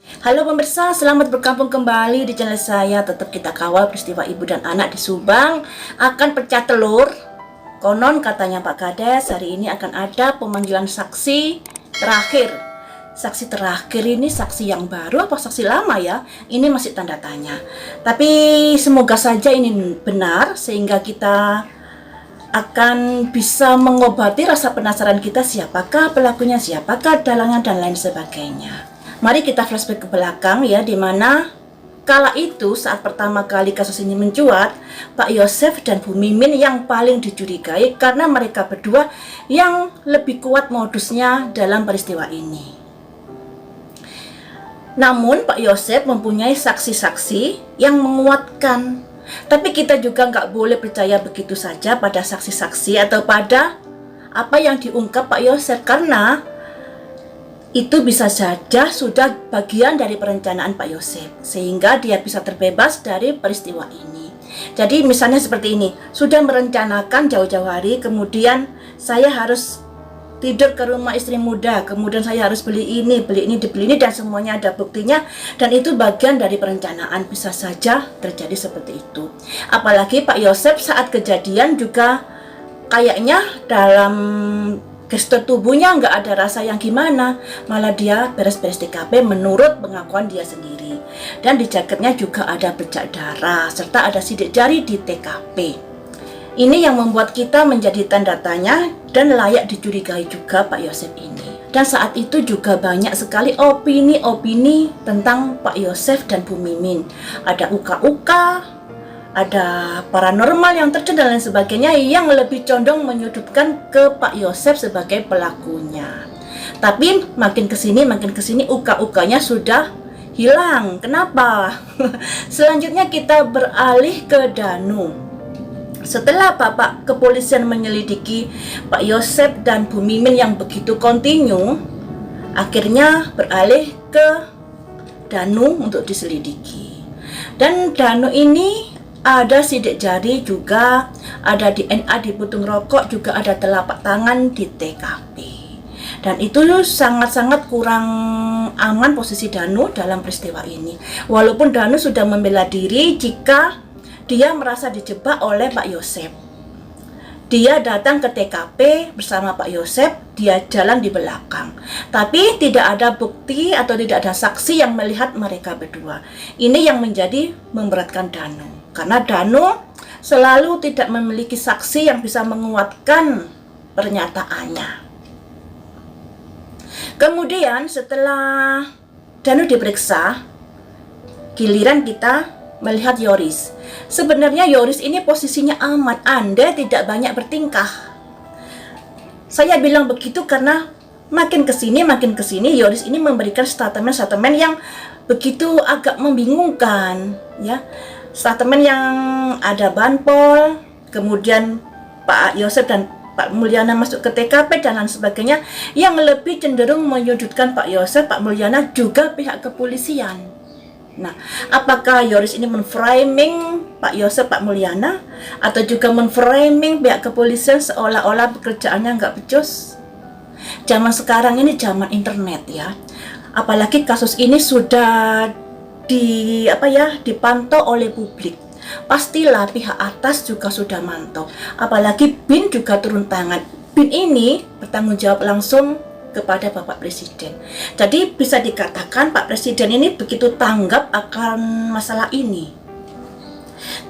Halo pemirsa, selamat bergabung kembali di channel saya. Tetap kita kawal peristiwa ibu dan anak di Subang akan pecah telur. Konon katanya Pak Kades, hari ini akan ada pemanggilan saksi terakhir. Saksi terakhir ini saksi yang baru apa saksi lama ya? Ini masih tanda tanya. Tapi semoga saja ini benar sehingga kita akan bisa mengobati rasa penasaran kita, siapakah pelakunya, siapakah dalangnya, dan lain sebagainya. Mari kita flashback ke belakang ya, dimana kala itu saat pertama kali kasus ini mencuat, Pak Yosef dan Bu Mimin yang paling dicurigai karena mereka berdua yang lebih kuat modusnya dalam peristiwa ini. Namun Pak Yosef mempunyai saksi-saksi yang menguatkan. Tapi kita juga nggak boleh percaya begitu saja pada saksi-saksi atau pada apa yang diungkap Pak Yosef, karena itu bisa saja sudah bagian dari perencanaan Pak Yosef sehingga dia bisa terbebas dari peristiwa ini. Jadi misalnya seperti ini, sudah merencanakan jauh-jauh hari, kemudian saya harus tidur ke rumah istri muda, kemudian saya harus beli ini, dibeli ini, dan semuanya ada buktinya, dan itu bagian dari perencanaan. Bisa saja terjadi seperti itu. Apalagi Pak Yosef saat kejadian juga kayaknya dalam gestur tubuhnya nggak ada rasa yang gimana, malah dia beres-beres TKP menurut pengakuan dia sendiri. Dan di jaketnya juga ada bercak darah, serta ada sidik jari di TKP. Ini yang membuat kita menjadi tanda tanya dan layak dicurigai juga Pak Yosef ini. Dan saat itu juga banyak sekali opini-opini tentang Pak Yosef dan Bu Mimin. Ada uka-uka, ada paranormal yang terjadi dan lain sebagainya yang lebih condong menyudutkan ke Pak Yosef sebagai pelakunya. Tapi makin kesini uka-ukanya sudah hilang. Kenapa? Selanjutnya kita beralih ke Danu. Setelah Bapak kepolisian menyelidiki Pak Yosef dan Bu Mimin yang begitu kontinu, akhirnya beralih ke Danu untuk diselidiki. Dan Danu ini ada sidik jari juga, ada DNA di putung rokok, juga ada telapak tangan di TKP. Dan itu sangat-sangat kurang aman posisi Danu dalam peristiwa ini. Walaupun Danu sudah membela diri jika dia merasa dijebak oleh Pak Yosef. Dia datang ke TKP bersama Pak Yosef, dia jalan di belakang. Tapi tidak ada bukti atau tidak ada saksi yang melihat mereka berdua. Ini yang menjadi memberatkan Danu. Karena Danu selalu tidak memiliki saksi yang bisa menguatkan pernyataannya. Kemudian setelah Danu diperiksa, giliran kita melihat Yoris. Sebenarnya Yoris ini posisinya aman, Anda tidak banyak bertingkah. Saya bilang begitu karena makin kesini Yoris ini memberikan statement-statement yang begitu agak membingungkan ya. Statement yang ada banpol, kemudian Pak Yosef dan Pak Mulyana masuk ke TKP dan lain sebagainya, yang lebih cenderung menyudutkan Pak Yosef, Pak Mulyana, juga pihak kepolisian. Nah, apakah Yoris ini menframing Pak Yosef, Pak Mulyana, atau juga menframing pihak kepolisian seolah-olah pekerjaannya nggak becus? Zaman sekarang ini zaman internet ya, apalagi kasus ini sudah dipantau oleh publik. Pastilah pihak atas juga sudah mantau. Apalagi BIN juga turun tangan. BIN ini bertanggung jawab langsung kepada Bapak Presiden. Jadi bisa dikatakan Pak Presiden ini begitu tanggap akan masalah ini.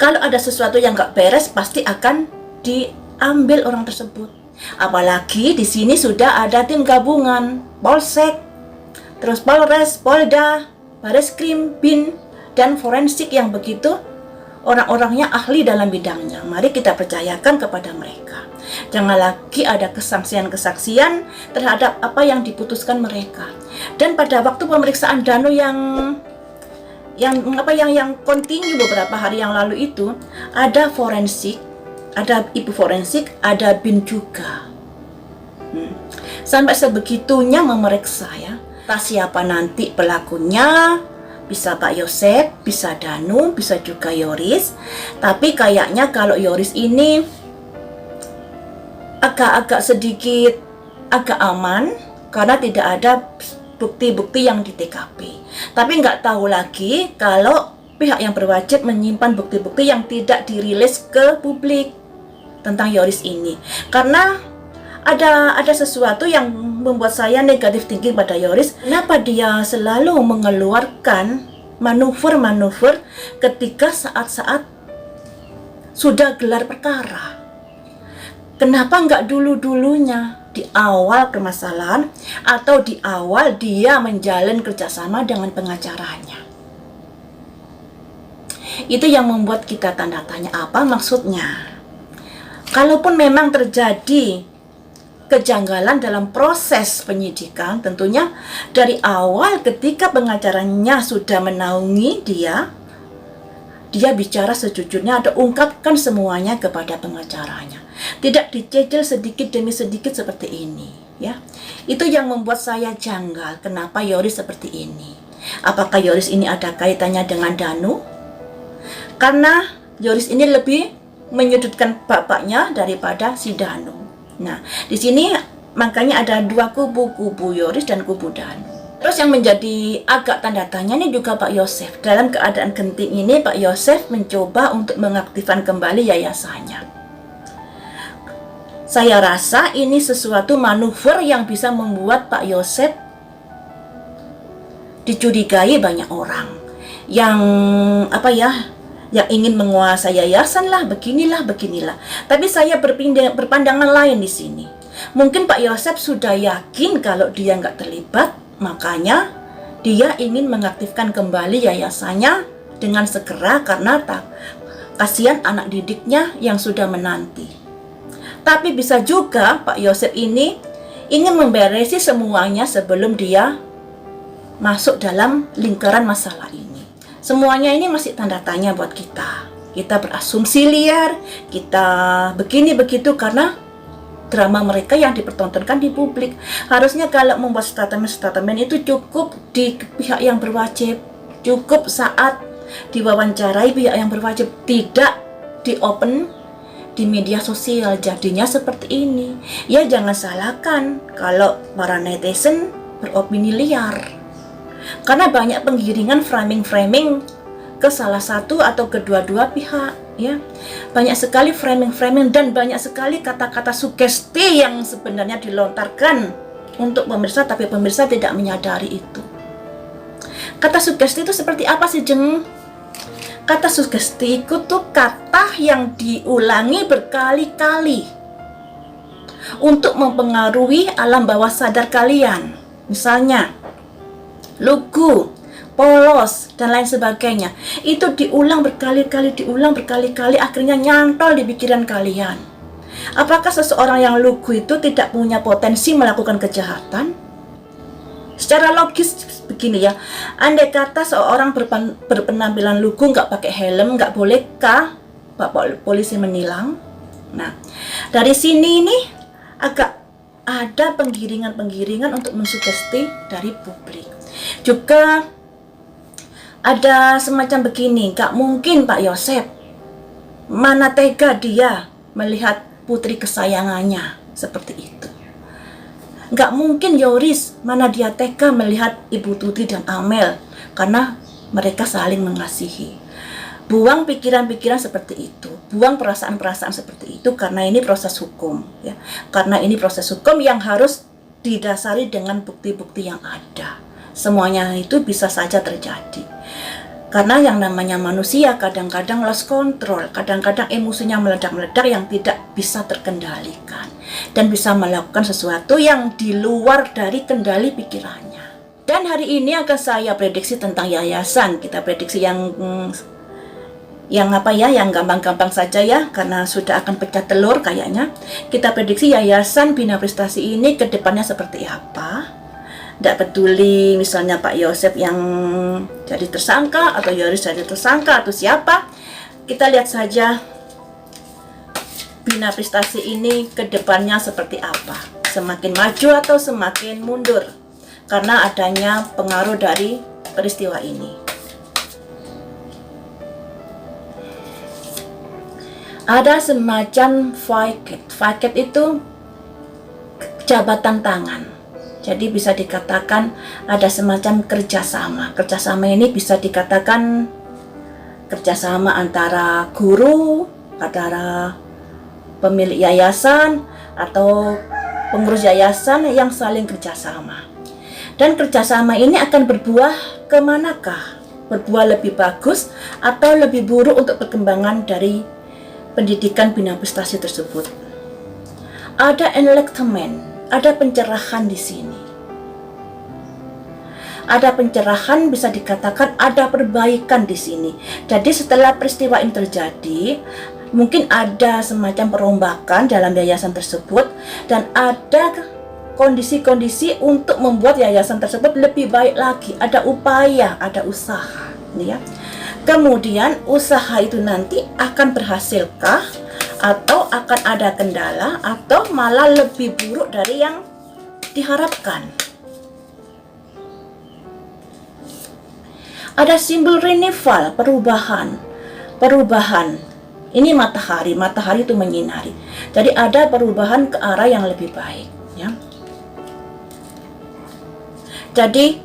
Kalau ada sesuatu yang nggak beres, pasti akan diambil orang tersebut. Apalagi di sini sudah ada tim gabungan, Polsek, terus Polres, Polda, Bareskrim, BIN, dan forensik yang begitu orang-orangnya ahli dalam bidangnya. Mari kita percayakan kepada mereka. Jangan lagi ada kesaksian-kesaksian terhadap apa yang diputuskan mereka. Dan pada waktu pemeriksaan Danu yang kontinu beberapa hari yang lalu itu, ada forensik, ada ibu forensik, ada BIN juga. Sampai sebegitunya memeriksa ya. Entah siapa nanti pelakunya, bisa Pak Yosef, bisa Danu, bisa juga Yoris. Tapi kayaknya kalau Yoris ini agak sedikit agak aman karena tidak ada bukti-bukti yang di TKP. Tapi nggak tahu lagi kalau pihak yang berwajib menyimpan bukti-bukti yang tidak dirilis ke publik tentang Yoris ini. Karena ada sesuatu yang membuat saya negatif thinking pada Yoris. Kenapa dia selalu mengeluarkan manuver-manuver ketika saat-saat sudah gelar perkara? Kenapa nggak dulu-dulunya di awal permasalahan atau di awal dia menjalin kerjasama dengan pengacaranya? Itu yang membuat kita tanda tanya, apa maksudnya? Kalaupun memang terjadi kejanggalan dalam proses penyidikan, tentunya dari awal ketika pengacaranya sudah menaungi dia bicara sejujurnya atau ungkapkan semuanya kepada pengacaranya. Tidak dicecil sedikit demi sedikit seperti ini, ya. Itu yang membuat saya janggal, kenapa Yoris seperti ini. Apakah Yoris ini ada kaitannya dengan Danu? Karena Yoris ini lebih menyudutkan bapaknya daripada si Danu. Nah, di sini makanya ada dua kubu Yoris dan kubu Danu. Terus yang menjadi agak tanda tanya ini juga Pak Yosef. Dalam keadaan genting ini Pak Yosef mencoba untuk mengaktifkan kembali yayasannya. Saya rasa ini sesuatu manuver yang bisa membuat Pak Yosef dicurigai banyak orang yang yang ingin menguasai yayasan lah, beginilah. Tapi saya berpandangan lain di sini. Mungkin Pak Yosef sudah yakin kalau dia nggak terlibat, makanya dia ingin mengaktifkan kembali yayasannya dengan segera karena kasihan anak didiknya yang sudah menanti. Tapi bisa juga Pak Yosef ini ingin memberesi semuanya sebelum dia masuk dalam lingkaran masalah ini. Semuanya ini masih tanda tanya buat kita. Kita berasumsi liar, kita begini begitu karena drama mereka yang dipertontonkan di publik. Harusnya kalau membuat statement itu cukup di pihak yang berwajib, cukup saat diwawancarai pihak yang berwajib, tidak di open di media sosial. Jadinya seperti ini. Ya jangan salahkan kalau para netizen beropini liar. Karena banyak penggiringan framing ke salah satu atau kedua-dua pihak, ya. Banyak sekali framing dan banyak sekali kata-kata sugesti yang sebenarnya dilontarkan untuk pemirsa, tapi pemirsa tidak menyadari itu. Kata sugesti itu seperti apa sih, Jeng? Kata sugesti itu tuh kata yang diulangi berkali-kali untuk mempengaruhi alam bawah sadar kalian. Misalnya, lugu, polos, dan lain sebagainya. Itu diulang berkali-kali, akhirnya nyantol di pikiran kalian. Apakah seseorang yang lugu itu tidak punya potensi melakukan kejahatan? Secara logis begini ya, andai kata seorang berpenampilan lugu, nggak pakai helm, nggak bolehkah Pak polisi menilang? Nah, dari sini ini agak ada penggiringan untuk mensugesti dari publik. Juga ada semacam begini, nggak mungkin Pak Yosef, mana tega dia melihat putri kesayangannya seperti itu. Nggak mungkin Yoris, mana dia tega melihat Ibu Tuti dan Amel, karena mereka saling mengasihi. Buang pikiran-pikiran seperti itu, buang perasaan-perasaan seperti itu, karena ini proses hukum, ya. Karena ini proses hukum yang harus didasari dengan bukti-bukti yang ada. Semuanya itu bisa saja terjadi. Karena yang namanya manusia kadang-kadang lost control, kadang-kadang emosinya meledak-meledak yang tidak bisa terkendalikan dan bisa melakukan sesuatu yang di luar dari kendali pikirannya. Dan hari ini akan saya prediksi tentang yayasan. Kita prediksi yang gampang-gampang saja ya, karena sudah akan pecah telur kayaknya. Kita prediksi yayasan Bina Prestasi ini ke depannya seperti apa. Tidak peduli misalnya Pak Yosef yang jadi tersangka atau Yoris jadi tersangka atau siapa, kita lihat saja Bina Prestasi ini ke depannya seperti apa, semakin maju atau semakin mundur karena adanya pengaruh dari peristiwa ini. Ada semacam vaket itu jabatan tangan. Jadi bisa dikatakan ada semacam kerjasama. Kerjasama ini bisa dikatakan kerjasama antara guru, antara pemilik yayasan, atau pengurus yayasan yang saling kerjasama. Dan kerjasama ini akan berbuah kemanakah? Berbuah lebih bagus atau lebih buruk untuk perkembangan dari pendidikan bina prestasi tersebut. Ada enlightenment, ada pencerahan di sini. Ada pencerahan, bisa dikatakan ada perbaikan di sini. Jadi setelah peristiwa ini terjadi, mungkin ada semacam perombakan dalam yayasan tersebut dan ada kondisi-kondisi untuk membuat yayasan tersebut lebih baik lagi. Ada upaya, ada usaha, ya. Kemudian usaha itu nanti akan berhasilkah atau akan ada kendala atau malah lebih buruk dari yang diharapkan. Ada simbol renewal, perubahan. Ini matahari itu menyinari. Jadi ada perubahan ke arah yang lebih baik, ya. Jadi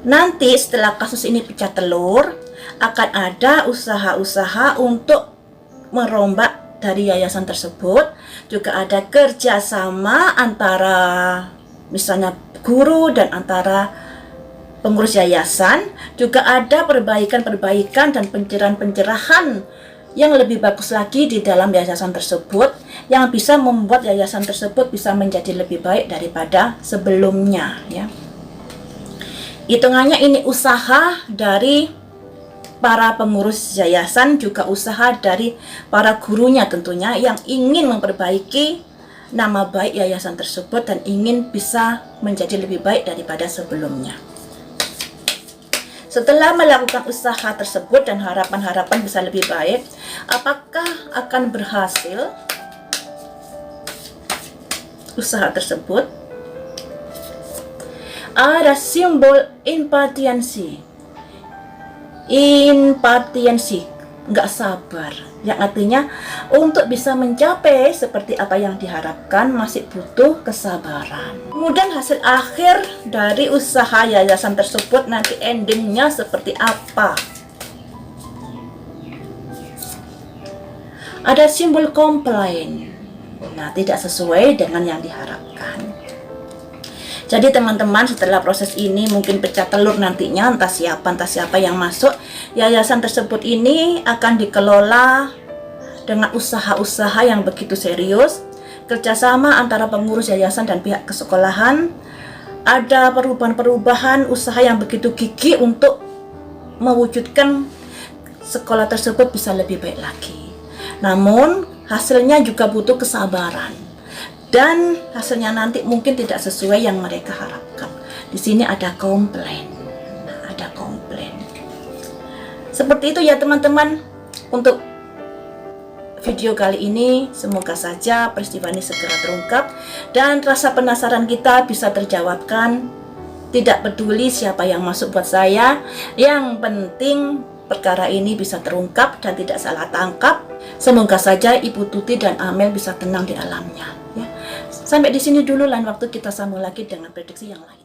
nanti setelah kasus ini pecah telur, akan ada usaha-usaha untuk merombak dari yayasan tersebut. Juga ada kerjasama antara misalnya guru dan antara pengurus yayasan. Juga ada perbaikan-perbaikan dan pencerahan-pencerahan yang lebih bagus lagi di dalam yayasan tersebut, yang bisa membuat yayasan tersebut bisa menjadi lebih baik daripada sebelumnya, ya. Hitungannya ini usaha dari para pengurus yayasan, juga usaha dari para gurunya tentunya yang ingin memperbaiki nama baik yayasan tersebut dan ingin bisa menjadi lebih baik daripada sebelumnya. Setelah melakukan usaha tersebut dan harapan-harapan bisa lebih baik, apakah akan berhasil usaha tersebut? Ada simbol impatiensi, nggak sabar, yang artinya untuk bisa mencapai seperti apa yang diharapkan masih butuh kesabaran. Kemudian hasil akhir dari usaha yayasan tersebut nanti endingnya seperti apa? Ada simbol komplain, nah tidak sesuai dengan yang diharapkan. Jadi teman-teman, setelah proses ini mungkin pecah telur nantinya, entah siapa yang masuk, yayasan tersebut ini akan dikelola dengan usaha-usaha yang begitu serius, kerjasama antara pengurus yayasan dan pihak kesekolahan, ada perubahan-perubahan usaha yang begitu gigih untuk mewujudkan sekolah tersebut bisa lebih baik lagi. Namun hasilnya juga butuh kesabaran. Dan hasilnya nanti mungkin tidak sesuai yang mereka harapkan. Di sini ada komplain. Ada komplain. Seperti itu ya teman-teman. Untuk video kali ini, semoga saja peristiwa ini segera terungkap dan rasa penasaran kita bisa terjawabkan. Tidak peduli siapa yang masuk buat saya, yang penting perkara ini bisa terungkap dan tidak salah tangkap. Semoga saja Ibu Tuti dan Amel bisa tenang di alamnya. Sampai di sini dulu, lain waktu kita sambung lagi dengan prediksi yang lain.